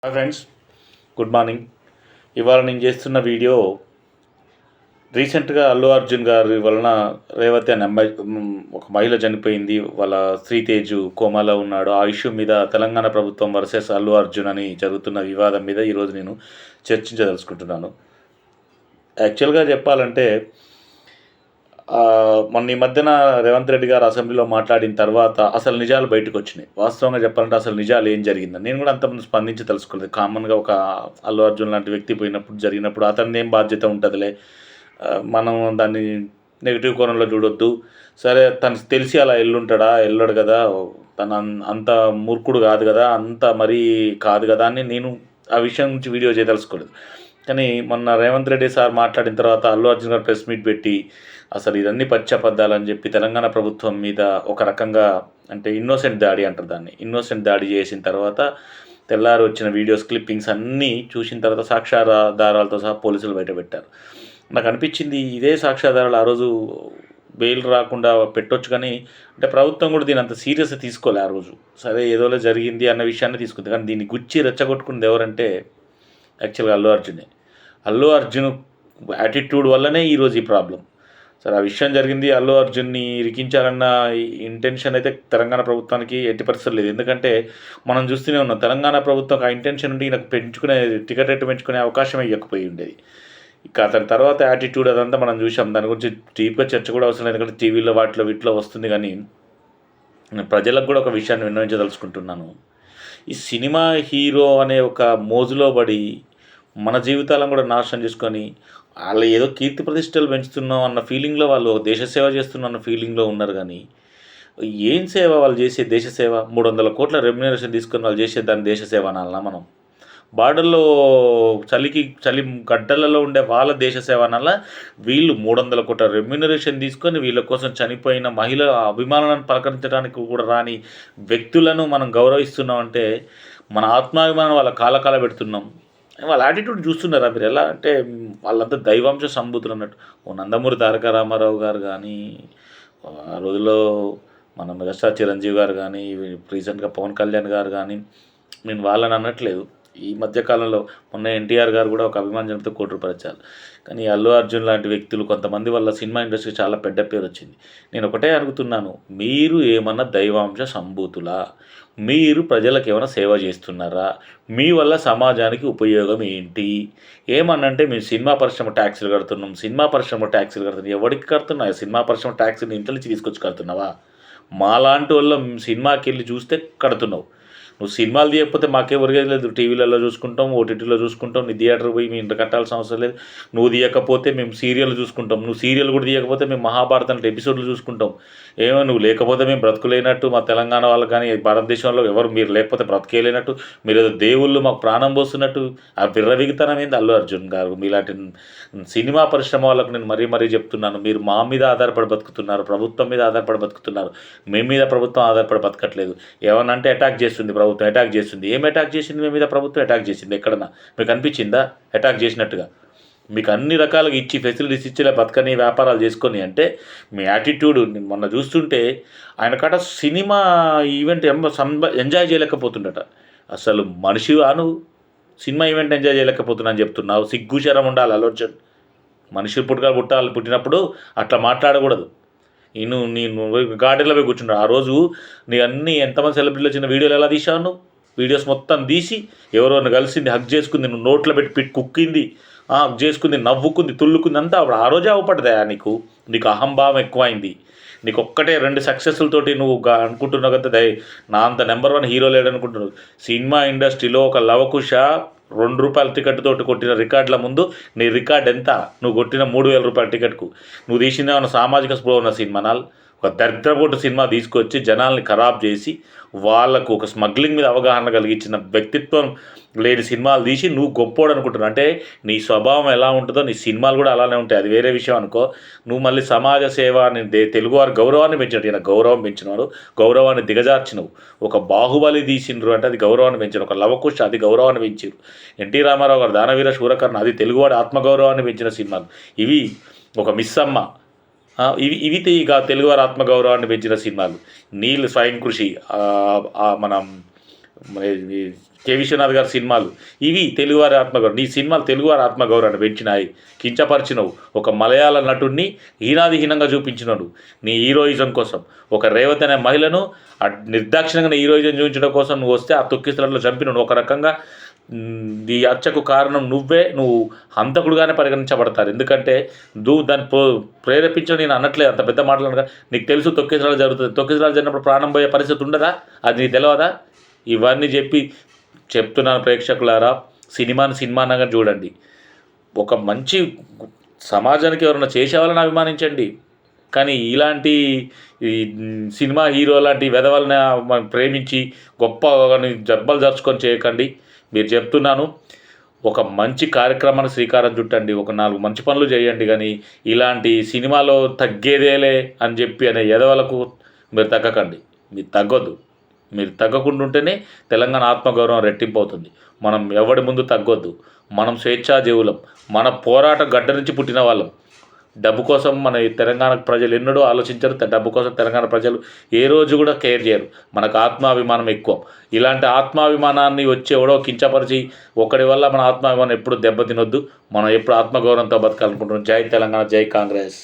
Hi friends, good morning. ఇవాళ నేను చేస్తున్న వీడియో రీసెంట్గా అల్లు అర్జున్ గారి వలన రేవతి అనే అమ్మాయి ఒక మహిళ చనిపోయింది. వాళ్ళ శ్రీతేజు కోమాలో ఉన్నాడు. ఆ ఇష్యూ మీద తెలంగాణ ప్రభుత్వం వర్సెస్ అల్లు అర్జున్ అని జరుగుతున్న వివాదం మీద ఈరోజు నేను చర్చించదలుచుకుంటున్నాను. యాక్చువల్గా చెప్పాలంటే మొన్న ఈ మధ్యన రేవంత్ రెడ్డి గారు అసెంబ్లీలో మాట్లాడిన తర్వాత అసలు నిజాలు బయటకు వచ్చినాయి. వాస్తవంగా చెప్పాలంటే అసలు నిజాలు ఏం జరిగిందని నేను కూడా అంతకుముందు స్పందించి తెలుసుకోలేదు. కామన్గా ఒక అల్లు అర్జున్ లాంటి వ్యక్తి పోయినప్పుడు జరిగినప్పుడు అతనిది ఏం బాధ్యత ఉంటుందిలే, మనం దాన్ని నెగిటివ్ కోణంలో చూడొద్దు. సరే, తనకు తెలిసి అలా వెళ్ళాడు కదా, తను అంత మూర్ఖుడు కాదు కదా, అంత మరీ కాదు కదా అని నేను ఆ విషయం గురించి వీడియో చేయదలుచుకోలేదు. కానీ మొన్న రేవంత్ రెడ్డి సార్ మాట్లాడిన తర్వాత అల్లు అర్జున్ గారు ప్రెస్ మీట్ పెట్టి అసలు ఇదన్నీ పచ్చబద్దాలని చెప్పి తెలంగాణ ప్రభుత్వం మీద ఒక రకంగా, అంటే ఇన్నోసెంట్ దాడి అంటారు దాన్ని, ఇన్నోసెంట్ దాడి చేసిన తర్వాత తెల్లారి వచ్చిన వీడియోస్ క్లిప్పింగ్స్ అన్నీ చూసిన తర్వాత సాక్ష్యాధారాలతో సహా పోలీసులు బయటపెట్టారు. నాకు అనిపించింది ఇదే సాక్ష్యాధారాలు ఆ రోజు బెయిల్ రాకుండా పెట్టొచ్చు, కానీ అంటే ప్రభుత్వం కూడా దీని అంత సీరియస్గా తీసుకోలే ఆ రోజు. సరే ఏదోలో జరిగింది అన్న విషయాన్ని తీసుకుంది, కానీ దీన్ని గుచ్చి రెచ్చగొట్టుకున్నది ఎవరంటే యాక్చువల్గా అల్లు అర్జునే. అల్లు అర్జున్ యాటిట్యూడ్ వల్లనే ఈరోజు ఈ ప్రాబ్లం. సరే, ఆ విషయం జరిగింది. అల్లు అర్జున్ని ఇరికించాలన్న ఇంటెన్షన్ అయితే తెలంగాణ ప్రభుత్వానికి ఎట్టి పరిస్థితులు లేదు. ఎందుకంటే మనం చూస్తూనే ఉన్నాం, తెలంగాణ ప్రభుత్వం ఆ ఇంటెన్షన్ ఉండి నాకు టికెట్ రేటు పెంచుకునే అవకాశం ఇవ్వకపోయి ఉండేది. ఇక అతని తర్వాత యాటిట్యూడ్ అదంతా మనం చూసాం. దాని గురించి డీప్గా చర్చ కూడా అవసరం లేదు, ఎందుకంటే టీవీలో వీటిలో వస్తుంది. కానీ ప్రజలకు కూడా ఒక విషయాన్ని విన్నవించదలుచుకుంటున్నాను. ఈ సినిమా హీరో అనే ఒక మోజులో పడి మన జీవితాలను కూడా నాశనం చేసుకొని వాళ్ళు ఏదో కీర్తి ప్రతిష్టలు పెంచుతున్నాం అన్న ఫీలింగ్లో, వాళ్ళు దేశ సేవ చేస్తున్నాం అన్న ఫీలింగ్లో ఉన్నారు. కానీ ఏం సేవ వాళ్ళు చేసే? దేశ సేవ 300 కోట్ల రెమ్యునరేషన్ తీసుకొని వాళ్ళు చేసే దాన్ని దేశ సేవ అనాలన్నా? మనం బార్డర్లో చలి గడ్డలలో ఉండే వాళ్ళ దేశ సేవ అనాలా? వీళ్ళు 300 కోట్ల రెమ్యునరేషన్ తీసుకొని వీళ్ళ కోసం చనిపోయిన మహిళ అభిమానాలను పలకరించడానికి కూడా రాని వ్యక్తులను మనం గౌరవిస్తున్నాం అంటే మన ఆత్మాభిమానం వాళ్ళ కాలకాల పెడుతున్నాం. వాళ్ళ యాటిట్యూడ్ చూస్తున్నారా మీరు? ఎలా అంటే వాళ్ళంతా దైవాంశ సంభూతులు అన్నట్టు. ఓ నందమూరి తారక రామారావు గారు కానీ, ఆ రోజుల్లో మన మెగాస్టార్ చిరంజీవి గారు కానీ, రీసెంట్గా పవన్ కళ్యాణ్ గారు కానీ, నేను వాళ్ళని అనట్లేదు. ఈ మధ్యకాలంలో మొన్న ఎన్టీఆర్ గారు కూడా ఒక అభిమానంతో ₹1,00,00,000 ఇచ్చారు. కానీ అల్లు అర్జున్ లాంటి వ్యక్తులు కొంతమంది వల్ల సినిమా ఇండస్ట్రీ చాలా పెద్ద పేరు వచ్చింది. నేను ఒకటే అడుగుతున్నాను, మీరు ఏమన్నా దైవాంశ సంభూతులా? మీరు ప్రజలకు ఏమైనా సేవ చేస్తున్నారా? మీ వల్ల సమాజానికి ఉపయోగం ఏంటి? ఏమన్నంటే మేము సినిమా పరిశ్రమ ట్యాక్సులు కడుతున్నాం, ఎవరికి కడుతున్నావు? సినిమా పరిశ్రమ ట్యాక్సులు ఇంట్లో నుంచి తీసుకొచ్చి కడుతున్నావా? మాలాంటి వాళ్ళ సినిమాకి వెళ్ళి చూస్తే కడుతున్నావు. నువ్వు సినిమాలు తీయకపోతే మాకే ఒరిగేది లేదు. టీవీలలో చూసుకుంటాం, ఓటీటీలో చూసుకుంటాం. నీ థియేటర్ పోయి మీ ఇంట్లో కట్టాల్సిన అవసరం లేదు. నువ్వు తీయకపోతే మేము సీరియల్ చూసుకుంటాం. నువ్వు సీరియల్ కూడా తీయకపోతే మేము మహాభారతం ఎపిసోడ్లు చూసుకుంటాం. ఏమో నువ్వు లేకపోతే మేము బ్రతుకులేనట్టు, మా తెలంగాణ వాళ్ళకి కానీ భారతదేశంలో ఎవరు మీరు లేకపోతే బ్రతికేయలేనట్టు, మీరు ఏదో దేవుళ్ళు మాకు ప్రాణం పోస్తున్నట్టు ఆ విర్రవిగితనం ఏంది అల్లు అర్జున్ గారు? మీలాంటి సినిమా పరిశ్రమ వాళ్ళకు నేను మరీ చెప్తున్నాను, మీరు మా మీద ఆధారపడి బతుకుతున్నారు, ప్రభుత్వం మీద ఆధారపడి బతుకుతున్నారు. మేము మీద ప్రభుత్వం ఆధారపడి బతకట్లేదు. ఏమన్నంటే అటాక్ చేస్తుంది ప్రభుత్వం, అటాక్ చేస్తుంది. ఏం అటాక్ చేసింది? మీ మీద ప్రభుత్వం అటాక్ చేసింది ఎక్కడన్నా మీకు అనిపించిందా అటాక్ చేసినట్టుగా? మీకు అన్ని రకాలుగా ఇచ్చి ఫెసిలిటీస్ ఇచ్చేలా బతకని వ్యాపారాలు చేసుకొని అంటే మీ యాటిట్యూడ్ మొన్న చూస్తుంటే ఆయన కాట సినిమా ఈవెంట్ ఎంజాయ్ చేయలేకపోతుండట. అసలు మనిషి అను సినిమా ఈవెంట్ ఎంజాయ్ చేయలేకపోతున్నా అని చెప్తున్నావు. సిగ్గుశరం ఉండాలి ఆలోచన. మనిషి పుట్టినప్పుడు అట్లా మాట్లాడకూడదు. నేను గార్డెన్లో పోయి కూర్చున్నాడు ఆ రోజు. నీ అన్నీ ఎంతమంది సెలబ్రిటీలు వచ్చిన వీడియోలు ఎలా తీసావు? నువ్వు వీడియోస్ మొత్తం తీసి ఎవరెవరిని కలిసింది, హగ్ చేసుకుంది, నువ్వు నోట్లో పెట్టి కుక్కింది, హగ్ చేసుకుంది, నవ్వుకుంది, తుల్లుకుంది అంతా అప్పుడు ఆ రోజే అవపడ్డా. నీకు అహంభావం ఎక్కువైంది. నీకు ఒక్కటే 2 సక్సెస్లతోటి నువ్వు అనుకుంటున్నావు కదా నా అంత నెంబర్ 1 హీరో లేడు అనుకుంటున్నావు. సినిమా ఇండస్ట్రీలో ఒక లవకుశ ₹2 టికెట్ తోటి కొట్టిన రికార్డుల ముందు నీ రికార్డ్ ఎంత? నువ్వు కొట్టిన ₹3,000 టికెట్కు. నువ్వు తీసిన ఏమన్నా సామాజిక స్పృహ ఉన్న సినిమానాలు? ఒక దరిద్రపోటు సినిమా తీసుకొచ్చి జనాల్ని ఖరాబ్ చేసి వాళ్ళకు ఒక స్మగ్లింగ్ మీద అవగాహన కలిగించిన వ్యక్తిత్వం లేని సినిమాలు తీసి నువ్వు గొప్పోడు అనుకుంటున్నావు. అంటే నీ స్వభావం ఎలా ఉంటుందో నీ సినిమాలు కూడా అలానే ఉంటాయి. అది వేరే విషయం అనుకో. నువ్వు మళ్ళీ సమాజ సేవ అని తెలుగువారి గౌరవాన్ని పెంచినట్టు, ఈయన గౌరవం పెంచినవాడు, గౌరవాన్ని దిగజార్చినవు. ఒక బాహుబలి తీసిండ్రు అంటే అది గౌరవాన్ని పెంచారు. ఒక లవకుశ అది గౌరవాన్ని పెంచారు. ఎన్టీ రామారావు గారు దానవీర శూరకర్ణ అది తెలుగువాడి ఆత్మగౌరవాన్ని పెంచిన సినిమాలు. ఇవి ఒక మిస్సమ్మ, ఇవి ఇక తెలుగువారి ఆత్మగౌరవాన్ని పెంచిన సినిమాలు. నీళ్ళు స్వయం కృషి, మనం మరి ఈ కె విశ్వనాథ్ గారి సినిమాలు ఇవి తెలుగువారి ఆత్మగౌరవం. నీ సినిమాలు తెలుగువారి ఆత్మగౌరవాన్ని పెంచినాయి, కించపరిచినవు. ఒక మలయాళ నటుడిని హీనాదిహీనంగా చూపించినాడు నీ హీరోయిజం కోసం. ఒక రేవతి అనే మహిళను నిర్దాక్షిణంగా హీరోయిజం చూపించడం కోసం నువ్వు వస్తే ఆ తొక్కిసలాట్లో చంపినాడు. ఒక రకంగా ఈ హత్యకు కారణం నువ్వు హంతకుడుగానే పరిగణించబడతారు. ఎందుకంటే నువ్వు దాన్ని ప్రేరేపించడం నేను అనట్లేదు, అంత పెద్ద మాటలు అనగా. నీకు తెలుసు తొక్కిసలాలు జరుగుతుంది, తొక్కిసలాలు జరిగినప్పుడు ప్రాణం పోయే పరిస్థితి ఉండదా? అది నీకు తెలియదా? ఇవన్నీ చెప్తున్నాను ప్రేక్షకులారా, సినిమాని సినిమానగా చూడండి. ఒక మంచి సమాజానికి ఎవరైనా చేసేవాళ్ళని అభిమానించండి, కానీ ఇలాంటి ఈ సినిమా హీరో లాంటి వెధవల్ని ప్రేమించి గొప్ప జబ్బలు జరుచుకొని చేయకండి. మీరు చెప్తున్నాను, ఒక మంచి కార్యక్రమానికి శ్రీకారం చుట్టండి, ఒక 4 మంచి పనులు చేయండి. కానీ ఇలాంటి సినిమాలో తగ్గేదేలే అని చెప్పి అనే ఎదవలకు మీరు తగ్గకండి. మీరు తగ్గొద్దు. మీరు తగ్గకుండా ఉంటేనే తెలంగాణ ఆత్మగౌరవం రెట్టింపు అవుతుంది. మనం ఎవడి ముందు తగ్గొద్దు. మనం స్వేచ్ఛాజీవులం. మన పోరాట గడ్డ నుంచి పుట్టిన వాళ్ళం. డబ్బు కోసం మన తెలంగాణ ప్రజలు ఎన్నడూ ఆలోచించరు. డబ్బు కోసం తెలంగాణ ప్రజలు ఏ రోజు కూడా కేర్ చేయరు. మనకు ఆత్మాభిమానం ఎక్కువ. ఇలాంటి ఆత్మాభిమానాన్ని వచ్చి ఎవడో కించపరిచి ఒకడి వల్ల మన ఆత్మాభిమానం ఎప్పుడు దెబ్బతినొద్దు. మనం ఎప్పుడు ఆత్మగౌరవంతో బతకాలనుకుంటున్నాం. జై తెలంగాణ, జై కాంగ్రెస్.